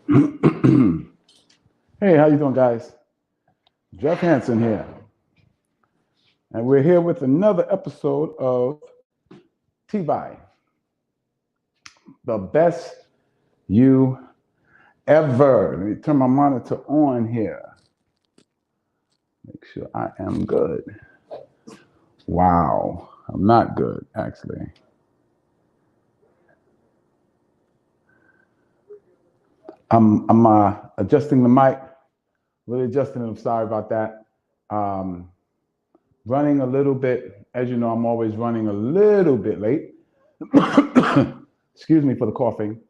Hey, how you doing, guys? Jeff Hansen here, and we're here with another episode of TBYE, the best you ever. Let me turn my monitor on here. Make sure I am good. Wow, I'm not good, actually. I'm adjusting the mic, really adjusting it. I'm sorry about that. Um, Running a little bit, as you know, I'm always running a little bit late. Excuse me for the coughing.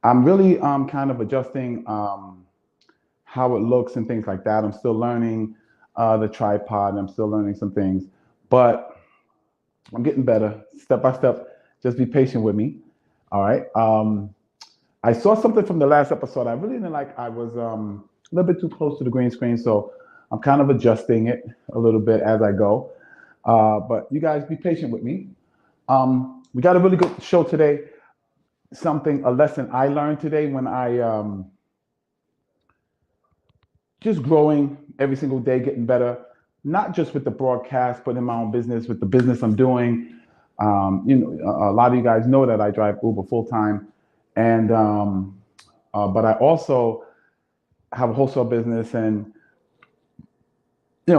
I'm really kind of adjusting how it looks and things like that. I'm still learning the tripod. I'm still learning some things, but I'm getting better step by step. Just be patient with me. All right. I saw something from the last episode I really didn't like. I was a little bit too close to the green screen, so I'm kind of adjusting it a little bit as I go. But you guys be patient with me. We got a really good show today. A lesson I learned today when I just growing every single day, getting better, not just with the broadcast, but in my own business, with the business I'm doing. A lot of you guys know that I drive Uber full time, and but I also have a wholesale business and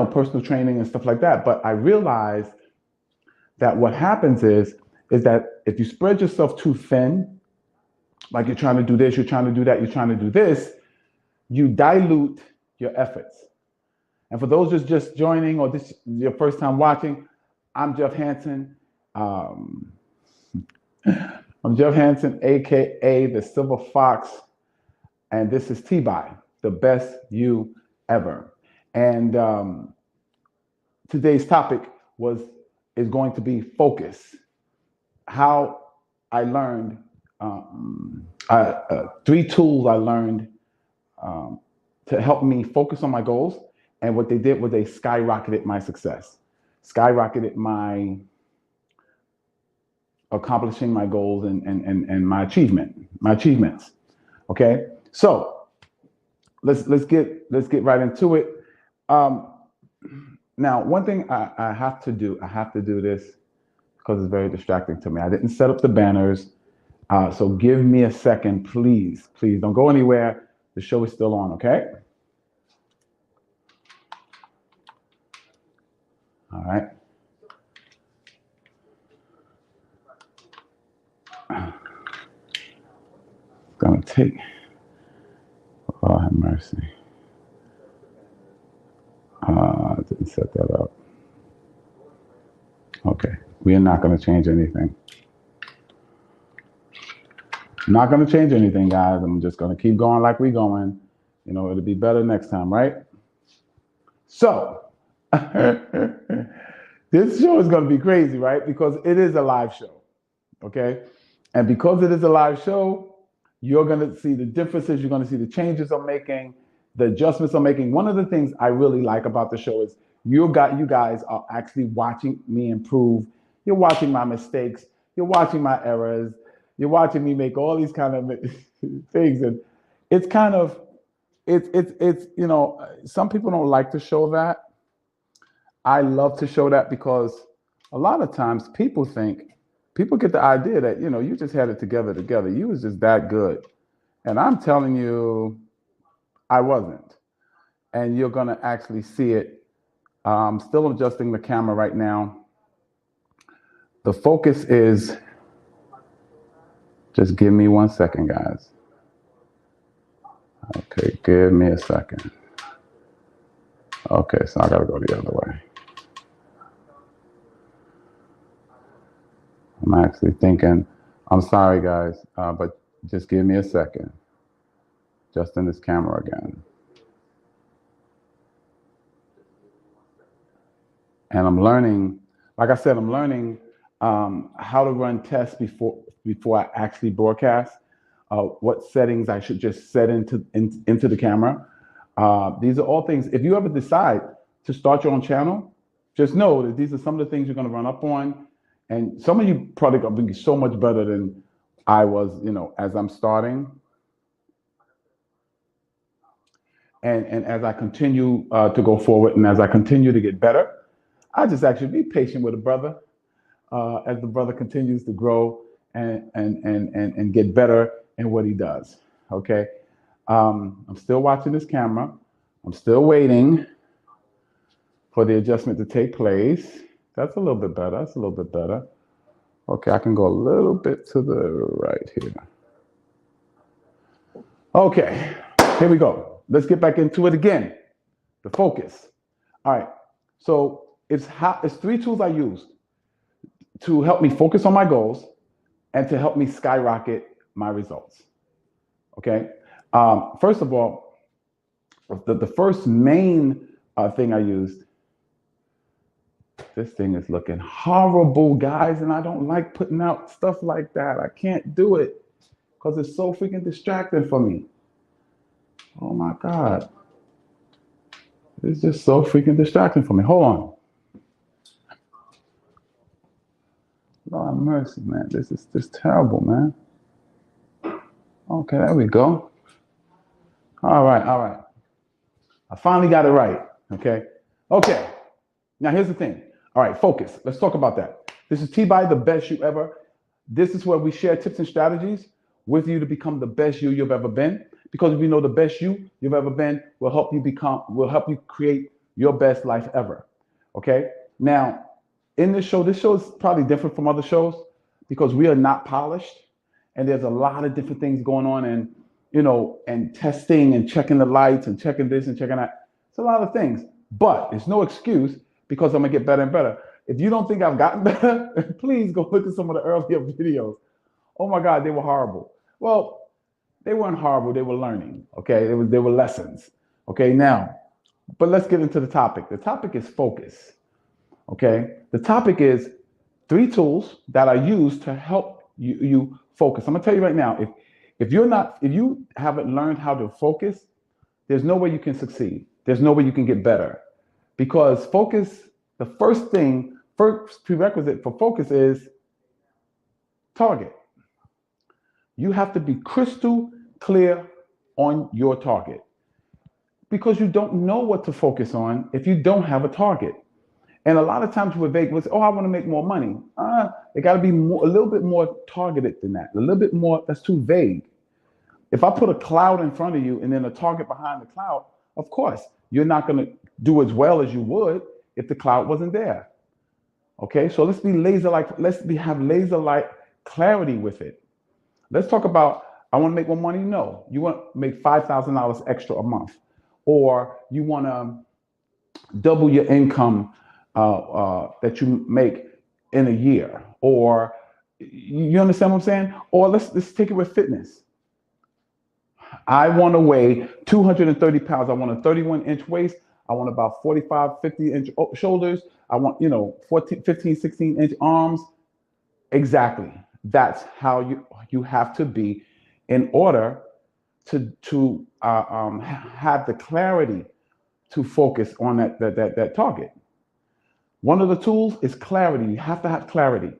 personal training and stuff like that. But I realized that what happens is that if you spread yourself too thin, like you're trying to do this, you're trying to do that, you're trying to do this, you dilute your efforts. And for those just joining or this your first time watching, I'm Jeff Hansen. Um, I'm Jeff Hansen, aka the Silver Fox, and this is TBYE, the best you ever. And today's topic is going to be focus. How I learned 3 tools I learned to help me focus on my goals. And what they did was they skyrocketed my success, skyrocketed my accomplishing my goals and my achievements. Okay, so let's get right into it. Now, one thing I have to do this because it's very distracting to me. I didn't set up the banners. So give me a second, please. Please don't go anywhere. The show is still on, okay? All right. It's gonna take, oh, have mercy. I didn't set that up. Okay, we are not gonna change anything. Not gonna change anything, guys. I'm just gonna keep going like we're going. It'll be better next time, right? So, this show is gonna be crazy, right? Because it is a live show, okay? And because it is a live show, you're gonna see the differences. You're gonna see the changes I'm making, the adjustments I'm making. One of the things I really like about the show is you guys are actually watching me improve. You're watching my mistakes. You're watching my errors. You're watching me make all these kind of things, and it's kind of it's some people don't like to show that. I love to show that because a lot of times people get the idea that you just had it together. You was just that good, and I'm telling you, I wasn't. And you're gonna actually see it. I'm still adjusting the camera right now. The focus is. Just give me 1 second, guys. Okay, give me a second. Okay, so I gotta go the other way. I'm actually thinking, I'm sorry, guys, but just give me a second. Just in this camera again. And I'm learning, like I said, I'm learning how to run tests before I actually broadcast. What settings I should just set into the camera. These are all things. If you ever decide to start your own channel, just know that these are some of the things you're going to run up on, and some of you probably going to be so much better than I was. As I'm starting. And as I continue to go forward and as I continue to get better, I just actually be patient with a brother as the brother continues to grow and get better in what he does. Okay. I'm still watching this camera. I'm still waiting for the adjustment to take place. That's a little bit better. That's a little bit better. Okay, I can go a little bit to the right here. Okay, here we go. Let's get back into it again. The focus. All right, so it's 3 tools I use to help me focus on my goals and to help me skyrocket my results. Okay, first of all, the first main thing I used, this thing is looking horrible, guys, and I don't like putting out stuff like that. I can't do it because it's so freaking distracting for me. Oh my God. It's just so freaking distracting for me. Hold on. Lord have mercy, man. This is just terrible, man. Okay, there we go. All right, all right. I finally got it right, okay? Okay, now here's the thing. All right, focus. Let's talk about that. This is TBYE, the best you ever. This is where we share tips and strategies with you to become the best you've ever been. Because we know the best you've ever been will help you create your best life ever. Okay? Now, in this show is probably different from other shows because we are not polished and there's a lot of different things going on and and testing and checking the lights and checking this and checking that. It's a lot of things, but it's no excuse because I'm gonna get better and better. If you don't think I've gotten better, please go look at some of the earlier videos. Oh my God, they were horrible. Well, they weren't horrible. They were learning. Okay, they were lessons. Okay, now, but let's get into the topic. The topic is focus. Okay, the topic is 3 tools that I use to help you focus. I'm gonna tell you right now, if you haven't learned how to focus, there's no way you can succeed. There's no way you can get better because focus. The first prerequisite for focus is target. You have to be crystal clear on your target because you don't know what to focus on if you don't have a target. And a lot of times we're vague. We'll say, oh, I want to make more money. It got to be a little bit more targeted than that. A little bit more, that's too vague. If I put a cloud in front of you and then a target behind the cloud, of course, you're not going to do as well as you would if the cloud wasn't there. Okay, so let's be have laser-like clarity with it. Let's talk about, I want to make more money. No, you want to make $5,000 extra a month, or you want to double your income that you make in a year, or you understand what I'm saying? Or let's take it with fitness. I want to weigh 230 pounds. I want a 31-inch waist. I want about 45, 50-inch shoulders. I want, 14, 15, 16-inch arms. Exactly. That's how you have to be in order to have the clarity to focus on that target. One of the tools is clarity. You have to have clarity.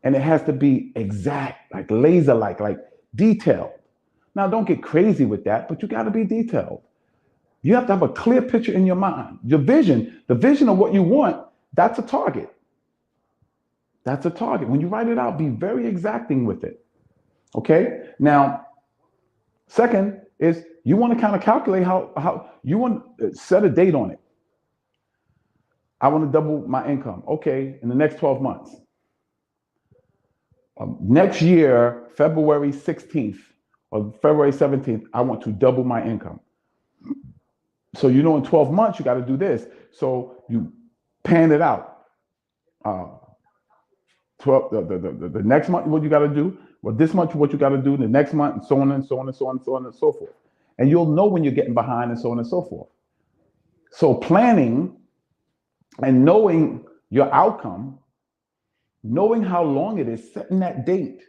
And it has to be exact, like laser-like, like detailed. Now, don't get crazy with that, but you got to be detailed. You have to have a clear picture in your mind. Your vision, the vision of what you want, that's a target. That's a target. When you write it out, be very exacting with it. Okay? Now, second is you want to kind of calculate how you want to set a date on it. I want to double my income. Okay, in the next 12 months. Next year, February 16th or February 17th, I want to double my income. So in 12 months, you got to do this. So you pan it out. The next month, what you got to do. Well, this month, what you got to do. The next month, and so on and so on and so on and so on and so forth. And you'll know when you're getting behind and so on and so forth. So planning and knowing your outcome, knowing how long it is, setting that date,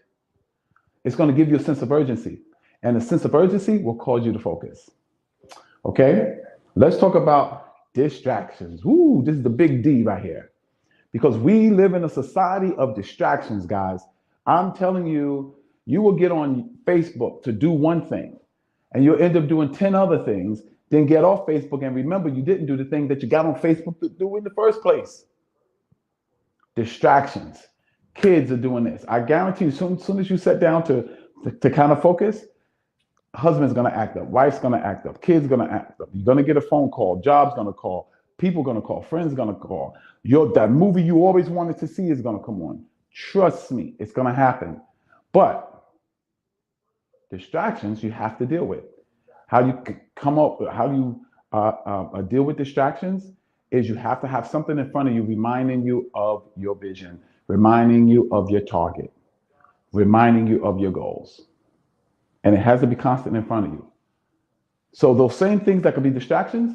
it's going to give you a sense of urgency. And a sense of urgency will cause you to focus. Okay? Let's talk about distractions. Ooh, this is the big D right here. Because we live in a society of distractions, guys. I'm telling you, you will get on Facebook to do one thing, and you'll end up doing 10 other things Then get off Facebook and remember you didn't do the thing that you got on Facebook to do in the first place. Distractions. Kids are doing this. I guarantee you, soon as you sit down to kind of focus, husband's gonna act up, wife's gonna act up, kids gonna act up. You're gonna get a phone call, job's gonna call, people gonna call, friends gonna call. That movie you always wanted to see is gonna come on. Trust me, it's gonna happen. But distractions you have to deal with. How you come up, how you deal with distractions is you have to have something in front of you reminding you of your vision, reminding you of your target, reminding you of your goals. And it has to be constant in front of you. So those same things that could be distractions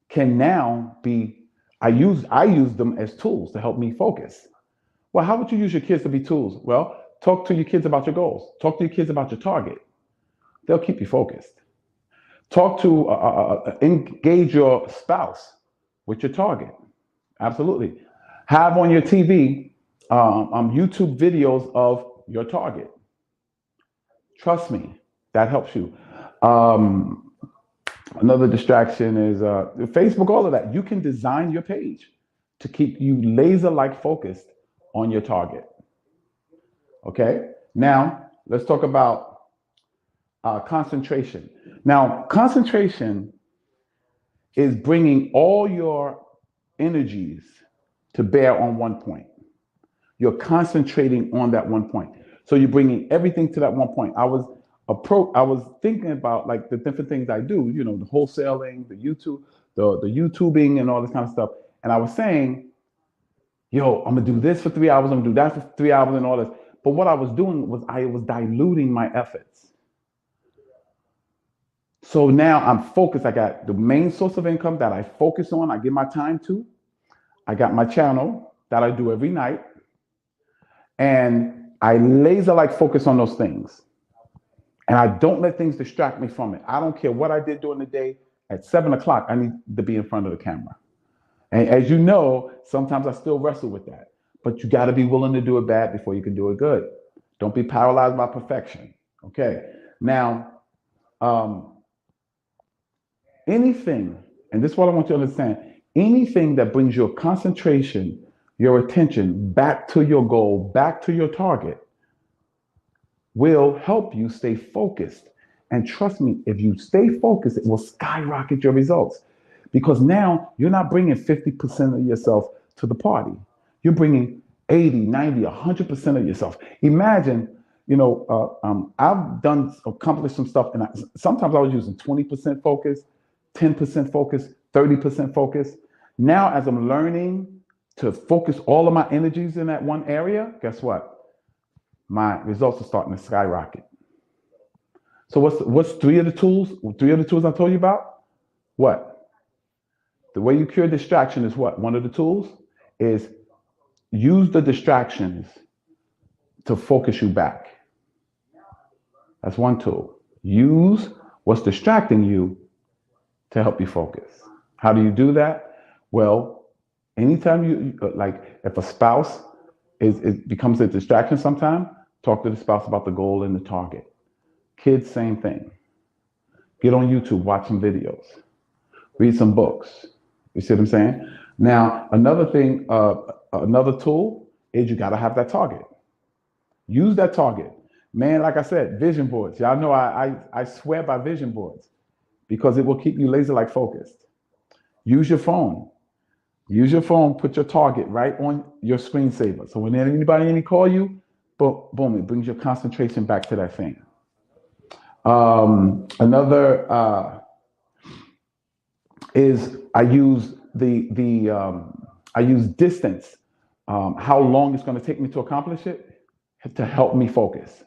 can now be, I use them as tools to help me focus. Well, how would you use your kids to be tools? Well, talk to your kids about your goals. Talk to your kids about your target. They'll keep you focused. Talk to, engage your spouse with your target. Absolutely. Have on your TV YouTube videos of your target. Trust me, that helps you. Another distraction is Facebook, all of that. You can design your page to keep you laser-like focused on your target. Okay, now let's talk about concentration. Now, concentration is bringing all your energies to bear on one point. You're concentrating on that one point. So you're bringing everything to that one point. I was thinking about like the different things I do, you know, the wholesaling, the YouTubing and all this kind of stuff. And I was saying, yo, I'm gonna do this for 3 hours, I'm gonna do that for 3 hours and all this. But what I was doing was I was diluting my efforts. So now I'm focused. I got the main source of income that I focus on, I give my time to. I got my channel that I do every night. And I laser-like focus on those things. And I don't let things distract me from it. I don't care what I did during the day. At 7 o'clock, I need to be in front of the camera. And as you know, sometimes I still wrestle with that. But you got to be willing to do it bad before you can do it good. Don't be paralyzed by perfection. Okay. Now, anything, and this is what I want you to understand, anything that brings your concentration, your attention back to your goal, back to your target, will help you stay focused. And trust me, if you stay focused, it will skyrocket your results. Because now you're not bringing 50% of yourself to the party. You're bringing 80, 90, 100% of yourself. Imagine, you know, I've accomplished some stuff, and sometimes I was using 20% focus, 10% focus, 30% focus. Now, as I'm learning to focus all of my energies in that one area, guess what? My results are starting to skyrocket. So what's three of the tools? Three of the tools I told you about? What? The way you cure distraction is what? One of the tools is use the distractions to focus you back. That's one tool. Use what's distracting you to help you focus. How do you do that? Well, anytime you, like if a spouse it becomes a distraction sometime, talk to the spouse about the goal and the target. Kids, same thing. Get on YouTube, watch some videos, read some books. You see what I'm saying? Now, another thing, another tool is you got to have that target. Use that target. Man, like I said, vision boards. Y'all know I swear by vision boards because it will keep you laser-like focused. Use your phone. Use your phone, put your target right on your screensaver. So when anybody call you, boom, it brings your concentration back to that thing. Another is I use I use distance, how long it's going to take me to accomplish it, to help me focus.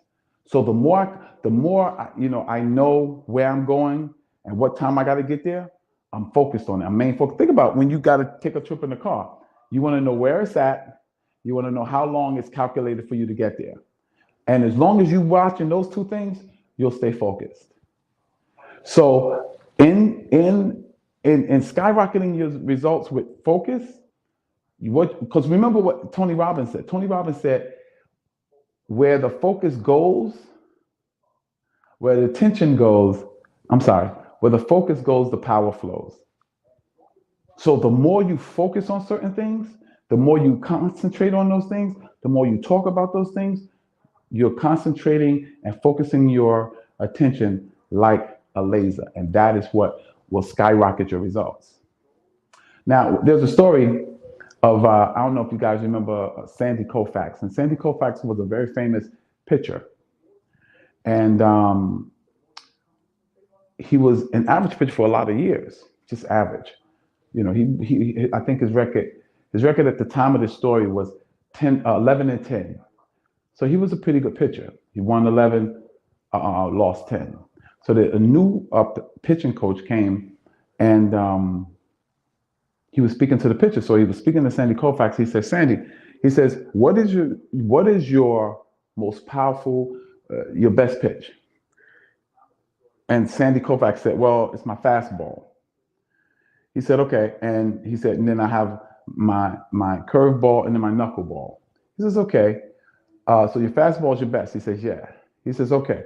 So the more I know where I'm going and what time I got to get there, I'm focused on it. I'm main focus. Think about when you got to take a trip in the car. You want to know where it's at. You want to know how long it's calculated for you to get there. And as long as you're watching those two things, you'll stay focused. So in skyrocketing your results with focus, because remember what Tony Robbins said. Tony Robbins said, where the focus goes, where the attention goes, Where the focus goes, the power flows. So the more you focus on certain things, the more you concentrate on those things, the more you talk about those things, you're concentrating and focusing your attention like a laser. And that is what will skyrocket your results. Now, there's a story of, I don't know if you guys remember Sandy Koufax. And Sandy Koufax was a very famous pitcher. And he was an average pitcher for a lot of years, just average. You know, I think his record at the time of this story was 11 and 10. So he was a pretty good pitcher. He won 11, lost 10. So a new pitching coach came, and he was speaking to the pitcher. So he was speaking to Sandy Koufax. He says, Sandy, he says, what is your most powerful, your best pitch? And Sandy Koufax said, well, it's my fastball. He said, okay. And he said, and then I have my curveball and then my knuckleball. He says, okay. So your fastball is your best. He says, yeah. He says, okay.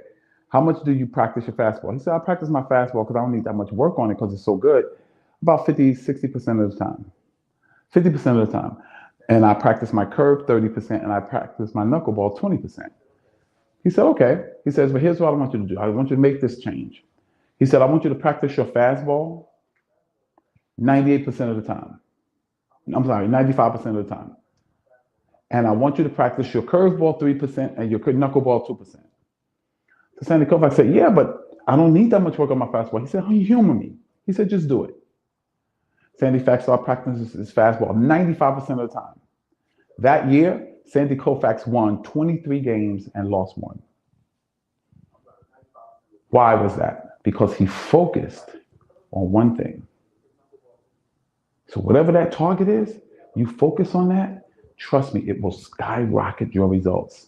How much do you practice your fastball? He said, I practice my fastball because I don't need that much work on it because it's so good. About 50-60% of the time. 50% of the time. And I practice my curve 30% and I practice my knuckleball 20%. He said, okay. He says, but here's what I want you to do. I want you to make this change. He said, I want you to practice your fastball 98% of the time. I'm sorry, 95% of the time. And I want you to practice your curveball 3% and your knuckleball 2%. So Sandy Koufax said, yeah, but I don't need that much work on my fastball. He said, oh, you humor me. He said, just do it. Sandy Koufax started practicing his fastball 95% of the time. That year, Sandy Koufax won 23 games and lost one. Why was that? Because he focused on one thing. So whatever that target is, you focus on that, trust me, it will skyrocket your results.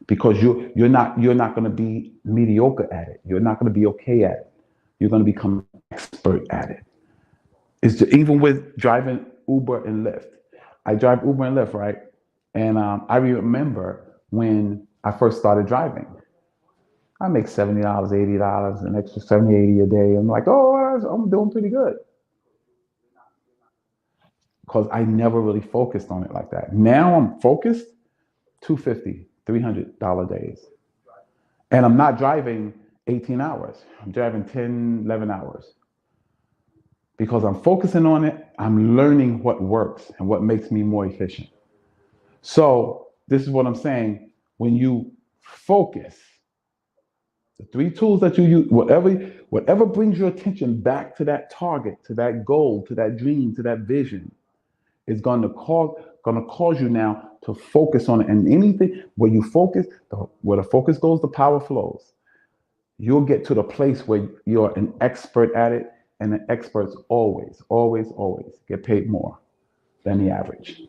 Because you're not going to be mediocre at it. You're not going to be okay at it. You're going to become an expert at it. It's just, even with driving Uber and Lyft. I drive Uber and Lyft, right? And I remember when I first started driving. I make $70, $80, an extra $70, $80 a day. I'm like, oh, I'm doing pretty good. Because I never really focused on it like that. Now I'm focused, $250, $300 days. And I'm not driving 18 hours. I'm driving 10, 11 hours. Because I'm focusing on it, I'm learning what works and what makes me more efficient. So this is what I'm saying. When you focus, the three tools that you use, whatever brings your attention back to that target, to that goal, to that dream, to that vision, is going to cause you now to focus on it. And anything where you focus, where the focus goes, the power flows. You'll get to the place where you're an expert at it, and the experts always get paid more than the average.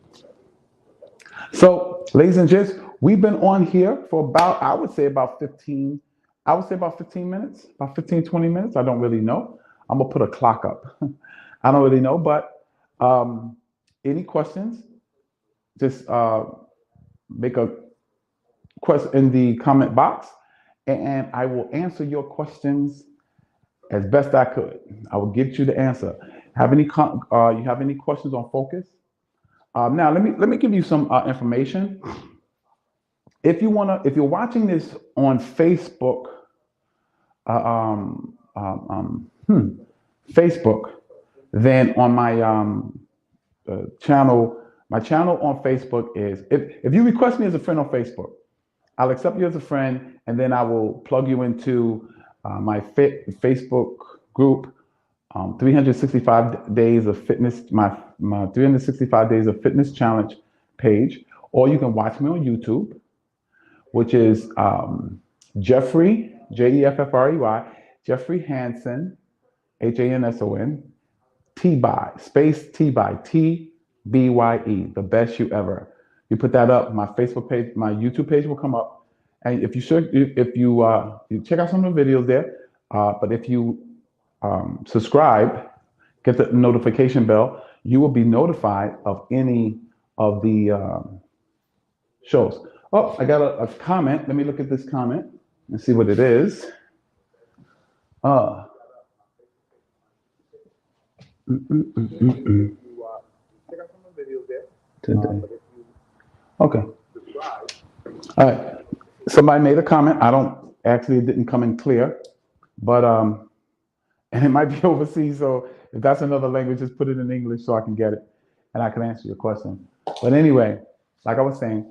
So, ladies and gents, we've been on here for about, I would say about 15 minutes, about 15, 20 minutes. I don't really know. I'm going to put a clock up. I don't really know, but any questions? Just make a question in the comment box, and I will answer your questions as best I could. I will get you the answer. You have any questions on focus? Now let me give you some information. If you're watching this on Facebook, Facebook, then on my channel. My channel on Facebook is, if you request me as a friend on Facebook, I'll accept you as a friend, and then I will plug you into my Facebook group, 365 Days of Fitness, my 365 Days of Fitness Challenge page, or you can watch me on YouTube, which is Jeffrey, Jeffrey, Jeffrey Hanson, Hanson, TBYE, space TBYE, TBYE, the best you ever. You put that up, my Facebook page, my YouTube page will come up. And if you check out some of the videos there, but if you subscribe, get the notification bell, you will be notified of any of the shows. Oh, I got a comment. Let me look at this comment and see what it is. Check out some of the videos there. But if you okay. Subscribe. All right. Somebody made a comment. I don't actually, it didn't come in clear, but and it might be overseas. So if that's another language, just put it in English so I can get it and I can answer your question. But anyway, like I was saying,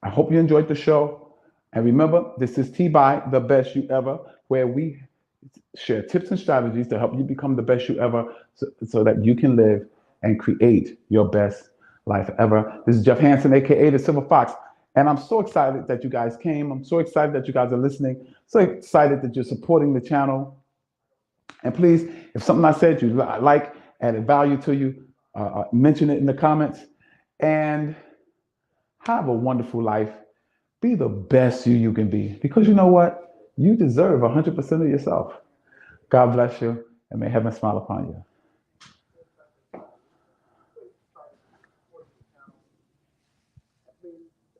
I hope you enjoyed the show. And remember, this is TBYE, the best you ever, where we share tips and strategies to help you become the best you ever so that you can live and create your best life ever. This is Jeff Hansen, aka the Silver Fox. And I'm so excited that you guys came. I'm so excited that you guys are listening. So excited that you're supporting the channel. And please, if something I said you like, added value to you, mention it in the comments. And have a wonderful life. Be the best you can be. Because you know what? You deserve 100% of yourself. God bless you, and may heaven smile upon you.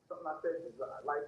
Something I said is like